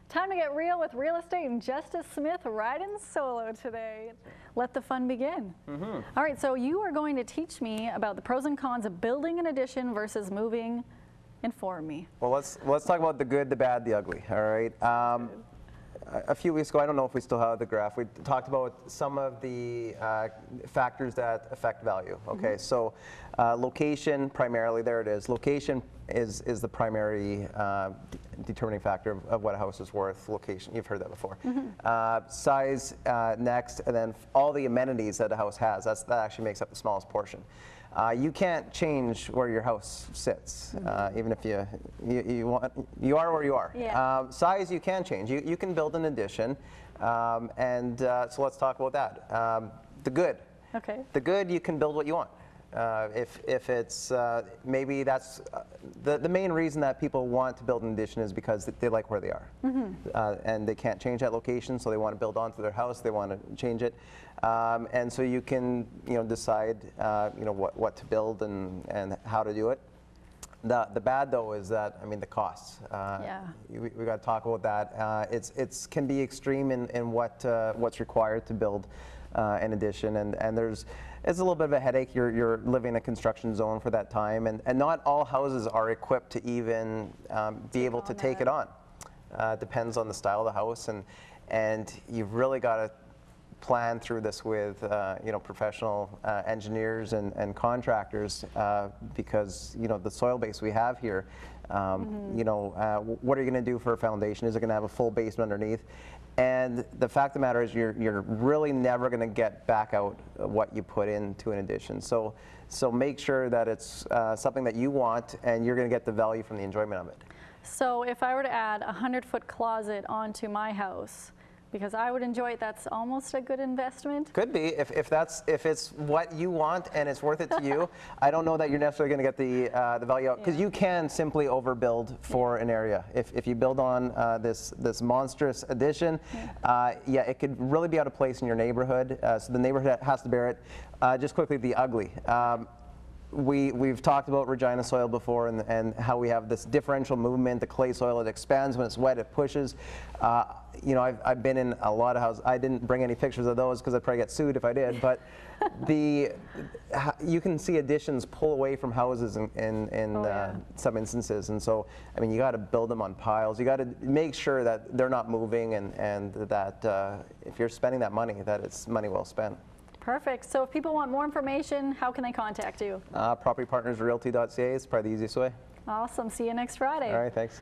Time to get real with real estate and Justice Smith riding solo today. Let the fun begin. All right, so you are going to teach me about the pros and cons of building an addition versus moving. Inform me. Well, let's talk about the good, the bad, the ugly. All right. A few weeks ago, I don't know if we still have the graph, we talked about some of the factors that affect value. Okay, so location primarily, there it is. Location is the primary determining factor of what a house is worth. Location, you've heard that before. Size next, and then all the amenities that a house has. That actually makes up the smallest portion. You can't change where your house sits, even if you are where you are. Yeah. Size you can change. You can build an addition, so let's talk about that. The good. Okay. The good, you can build what you want. If it's maybe that's the main reason that people want to build an addition is because they like where they are, and they can't change that location, so they want to build onto their house. They want to change it, and so you can decide what to build and how to do it. The bad though is that the costs. We got to talk about that. It's can be extreme in what's required to build an addition, and it's a little bit of a headache. You're living in a construction zone for that time, and not all houses are equipped to even be able to take it on. Depends on the style of the house, and you've really got to plan through this with professional engineers and contractors, because the soil base we have here, what are you going to do for a foundation? Is it going to have a full basement underneath? And the fact of the matter is you're really never going to get back out what you put into an addition. So make sure that it's something that you want, and you're going to get the value from the enjoyment of it. So if I were to add a 100-foot closet onto my house, because I would enjoy it, that's almost a good investment? Could be, if it's what you want and it's worth it to you. I don't know that you're necessarily going to get the value out, because you can simply overbuild for an area. If you build on this monstrous addition, it could really be out of place in your neighborhood, so the neighborhood has to bear it. Just quickly, the ugly. We've talked about Regina soil before, and how we have this differential movement. The clay soil, it expands when it's wet, it pushes. I've been in a lot of houses. I didn't bring any pictures of those because I'd probably get sued if I did, but you can see additions pull away from houses in some instances, and so you got to build them on piles. You got to make sure that they're not moving, and that if you're spending that money, that it's money well spent. Perfect. So if people want more information, how can they contact you? Propertypartnersrealty.ca is probably the easiest way. Awesome. See you next Friday. All right, thanks.